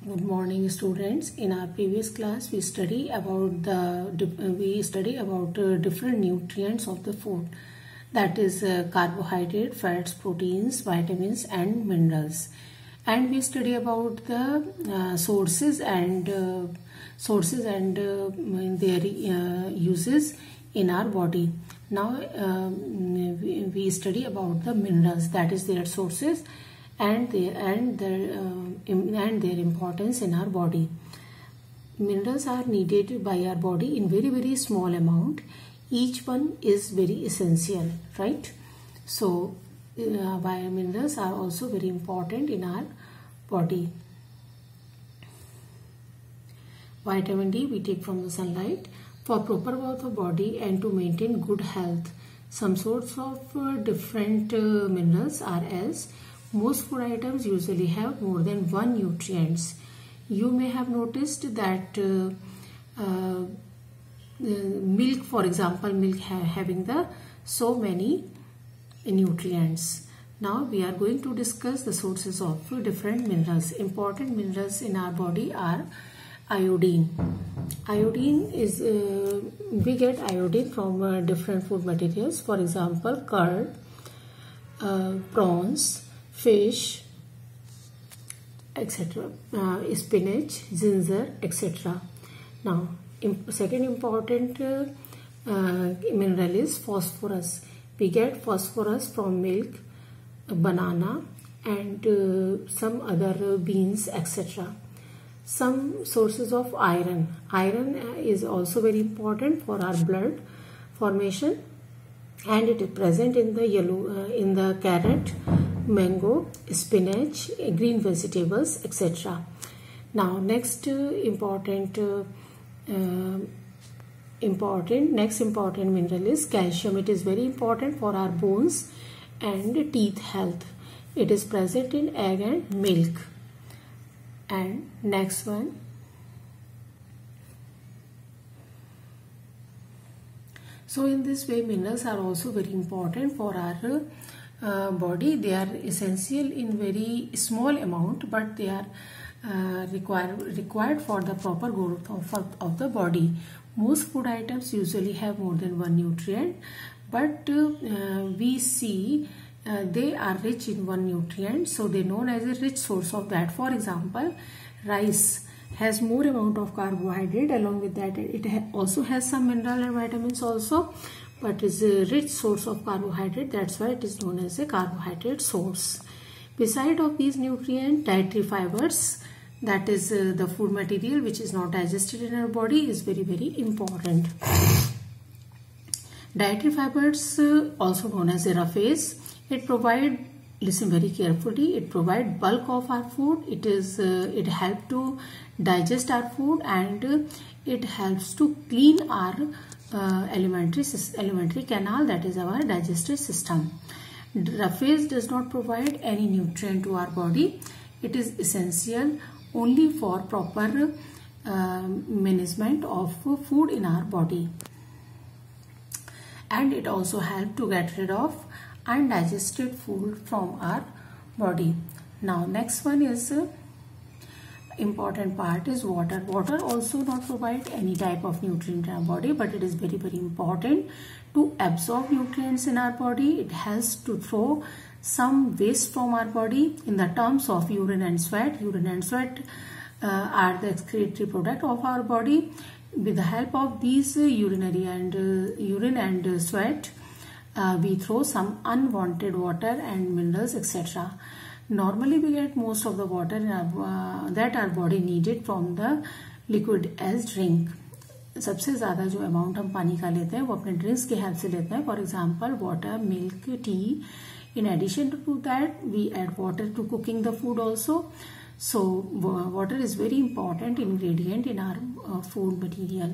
Good morning, students. In our previous class, we study about different nutrients of the food. That is carbohydrate, fats, proteins, vitamins, and minerals. And we study about the sources and their uses in our body. Now we study about the minerals, that is their sources and their importance in our body. Minerals are needed by our body in very small amount. Each one is very essential, right? So minerals are also very important in our body. Vitamin D we take from the sunlight for proper growth of body and to maintain good health. Some sorts of different minerals are as most food items usually have more than one nutrients. You may have noticed that milk, for example, milk having the so many nutrients. Now we are going to discuss the sources of different minerals. Important minerals in our body are iodine. Iodine is we get iodine from different food materials. For example, curd, prawns, fish, etc., spinach, ginger, etc. Now, second important mineral is phosphorus. We get phosphorus from milk, banana, and some other beans, etc. Some sources of iron. Iron is also very important for our blood formation, and it is present in the in the carrot, mango, spinach, green vegetables, etc. Now next important mineral is calcium. It is very important for our bones and teeth health. It is present in egg and milk. And next one, so in this way minerals are also very important for our body. They are essential in very small amount, but they are required for the proper growth of the body. Most food items usually have more than one nutrient, but we see they are rich in one nutrient, so they are known as a rich source of that. For example, rice has more amount of carbohydrate. Along with that, it also has some mineral and vitamins also, but is a rich source of carbohydrate. That's why it is known as a carbohydrate source. Beside of these nutrients, dietary fibers, that is the food material which is not digested in our body, is very important. Dietary fibers, also known as roughage, it provide, listen very carefully, it provide bulk of our food. It help to digest our food, and it helps to clean our alimentary canal, that is our digestive system. Roughage does not provide any nutrient to our body. It is essential only for proper management of food in our body, and it also helps to get rid of undigested food from our body. Now next one is important part is water. Water also not provide any type of nutrient in our body, but it is very important to absorb nutrients in our body. It helps to throw some waste from our body in the terms of urine and sweat. Urine and sweat are the excretory product of our body. With the help of these urine and sweat, we throw some unwanted water and minerals, etc. Normally we get most of the water in that our body needed from the liquid as drink. सबसे ज़्यादा जो amount हम पानी का लेते हैं वो अपने ड्रिंक्स के हेल्प से लेते हैं. For example water, milk, T. In addition to that, we add water to cooking the food also. So water is very important ingredient in our food material.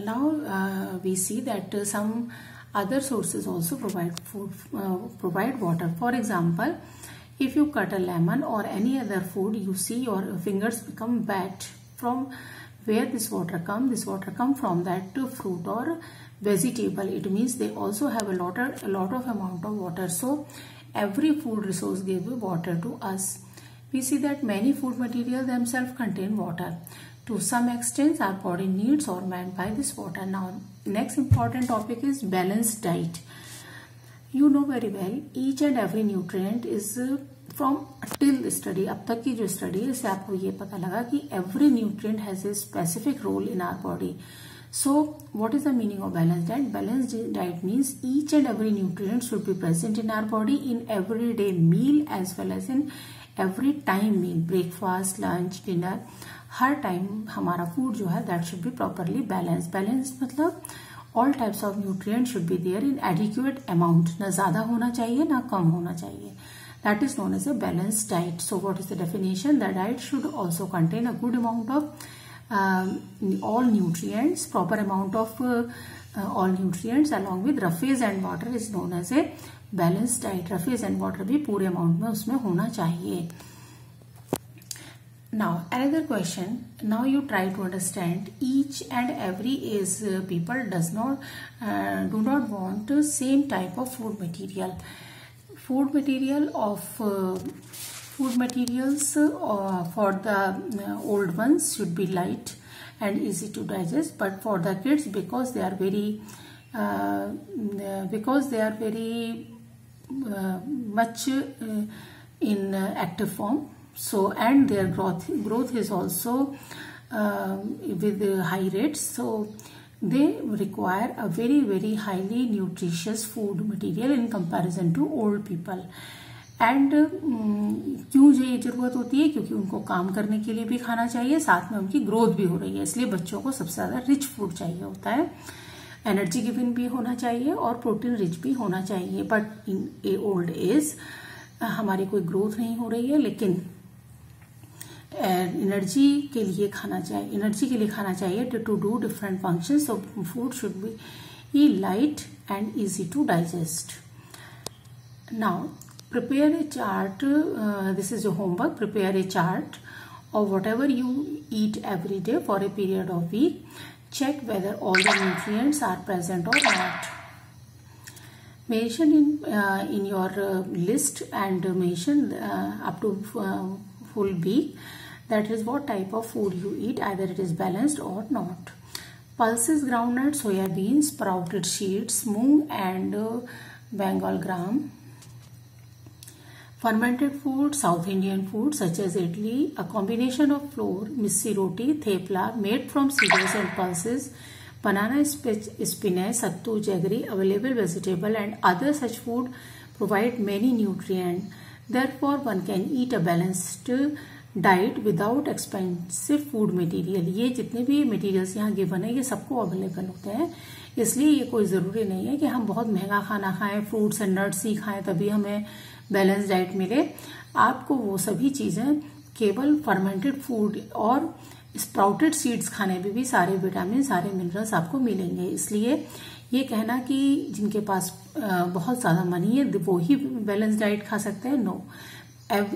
Now we see that some other sources also provide water. For example, if you cut a lemon or any other food, you see your fingers become wet. From where this water come? This water come from that fruit or vegetable. It means they also have a lot of amount of water. So every food resource gave water to us. we see that many food materials themselves contain water. To some extent, our body needs or met by this water. Now, next important topic is balanced diet. You know very well, each and every nutrient is from till study, अब तक की जो study है इससे आपको ये पता लगा कि every nutrient has a specific role in our body. So, what is the meaning of balanced diet? Balanced diet means each and every nutrient should be present in our body in everyday meal as well as in every time meal, breakfast, lunch, dinner. हर time हमारा food जो है that should be properly balance. Balance मतलब all types of nutrient should be there in adequate amount. ना ज्यादा होना चाहिए ना कम होना चाहिए. That is known as a balance diet. So what is the definition? The diet should also contain a good amount of all nutrients. Proper amount of all nutrients along with roughage and water is known as a balanced diet. roughage and water भी पूरे amount में उसमें होना चाहिए. Now another question. Now you try to understand each and every age people do not want the same type of food material. Food materials for the old ones should be light and easy to digest, but for the kids because they are very much in active form. So and their growth is also with high rates. So they require a very very highly nutritious food material in comparison to old people. And क्यों ये जरूरत होती है? क्योंकि उनको काम करने के लिए भी खाना चाहिए, साथ में उनकी ग्रोथ भी हो रही है, इसलिए बच्चों को सबसे ज्यादा रिच फूड चाहिए होता है. एनर्जी गिविंग भी होना चाहिए और प्रोटीन रिच भी होना चाहिए. But in A old age हमारी कोई ग्रोथ नहीं हो रही है, लेकिन एनर्जी के लिए खाना चाहिए to do different functions. So food should be light and easy to digest. Now prepare a chart. This is your homework. Prepare a chart of whatever you eat every day for a period of week. Check whether all the nutrients are present or not. Mention in your list and mention up to full week. That is what type of food you eat, either it is balanced or not. Pulses, groundnuts, soya beans, sprouted seeds, moong and Bengal gram. Fermented food, South Indian food such as idli, a combination of flour, missi roti, thepla made from cereals and pulses, banana, spinach, sattu, jaggery, available vegetable and other such food provide many nutrients. Therefore, one can eat a balanced diet without expensive food material. ये जितने भी materials यहाँ given है ये सबको available होते हैं, इसलिए ये कोई ज़रूरी नहीं है कि हम बहुत महंगा खाना खाएं, फ्रूट्स एंड नट्स ही खाएं तभी हमें बैलेंस डाइट मिले. आपको वो सभी चीजें केवल फर्मेंटेड फूड और स्प्राउटेड सीड्स खाने में भी सारे विटामिन, सारे मिनरल्स आपको मिलेंगे. इसलिए ये कहना कि जिनके पास बहुत ज्यादा मनी है वो ही बैलेंस डाइट खा सकते हैं, no.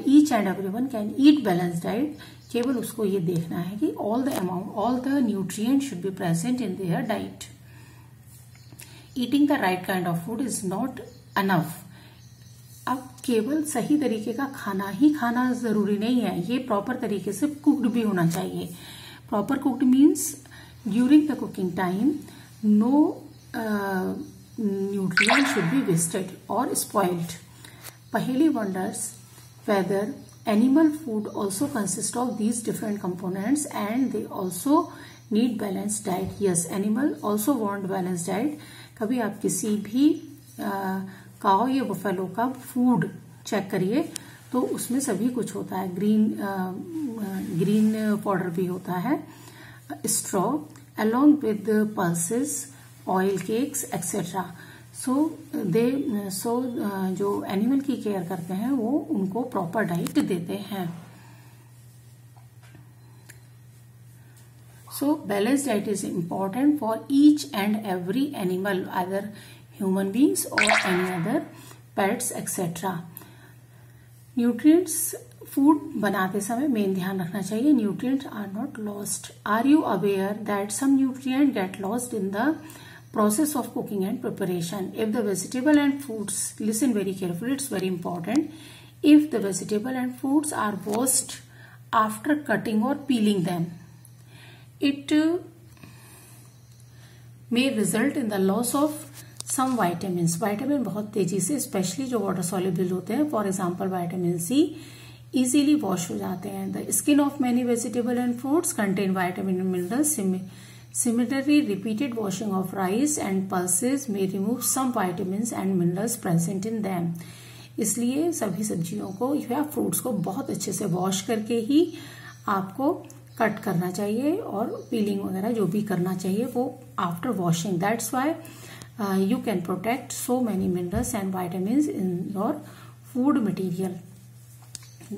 Each and everyone can eat balance diet. केवल उसको ये देखना है कि all the nutrient should be present in their diet. Eating the right kind of food is not enough. अब केवल सही तरीके का खाना ही खाना जरूरी नहीं है, ये प्रॉपर तरीके से कुक्ड भी होना चाहिए. Proper cooked means during the cooking time no nutrient should be wasted और spoiled. Paheli wonders whether animal food also consists of these different components and they also need balanced diet. Yes, animal also want balanced diet. कभी आप किसी भी काऊ या buffalo का food check करिए तो उसमें सभी कुछ होता है. ग्रीन पाउडर भी होता है, straw along with the pulses, oil cakes etc. जो एनिमल की केयर करते हैं वो उनको प्रॉपर डाइट देते हैं. So balanced diet is important for each and every animal, either human beings or any other pets etc. Nutrients food बनाते समय मेन ध्यान रखना चाहिए, nutrients are not lost. Are you aware that some nutrient get lost in the process of cooking and preparation? If the vegetable and fruits, listen very carefully, it's very important. if the vegetable and fruits are washed after cutting or peeling them, it may result in the loss of some vitamins. Vitamin बहुत तेजी से, specially जो water soluble होते हैं, for example vitamin C, easily wash हो जाते हैं. The skin of many vegetable and fruits contain vitamin and minerals. Similarly, repeated washing of rice and pulses may remove some vitamins and minerals present in them. इसलिए सभी सब्जियों को या fruits को बहुत अच्छे से वॉश करके ही आपको कट करना चाहिए, और पीलिंग वगैरह जो भी करना चाहिए वो after washing. That's why you can protect so many minerals and vitamins in your food material.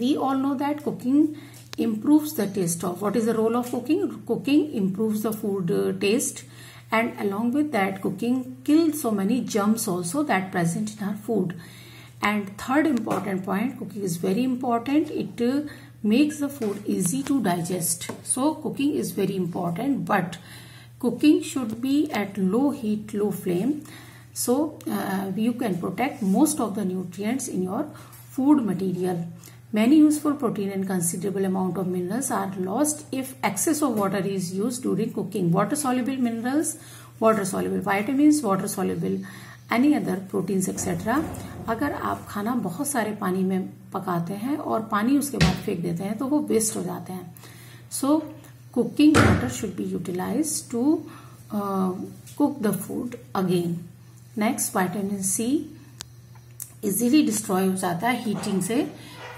We all know that cooking improves the taste of. What is the role of cooking? Cooking improves the food taste, and along with that cooking kills so many germs also that present in our food. And third important point, cooking is very important. It makes the food easy to digest. So cooking is very important, but cooking should be at low heat, low flame, so you can protect most of the nutrients in your food material. Many useful protein and considerable amount of minerals are lost if excess of water is used during cooking. Water soluble minerals, water soluble vitamins, water soluble any other proteins etc. अगर आप खाना बहुत सारे पानी में पकाते हैं और पानी उसके बाद फेंक देते हैं तो वो वेस्ट हो जाते हैं. So cooking water should be utilized to cook the food again. Next, vitamin C easily destroy हो जाता है हीटिंग से,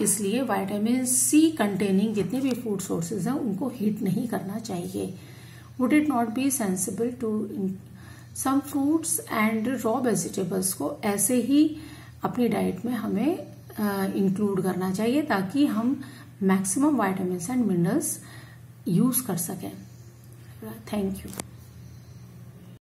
इसलिए विटामिन सी कंटेनिंग जितने भी फूड सोर्सेज हैं उनको हीट नहीं करना चाहिए. Would it not be sensible to some fruits and raw vegetables को ऐसे ही अपनी डाइट में हमें इंक्लूड करना चाहिए ताकि हम maximum vitamins and minerals use कर सकें. Thank you.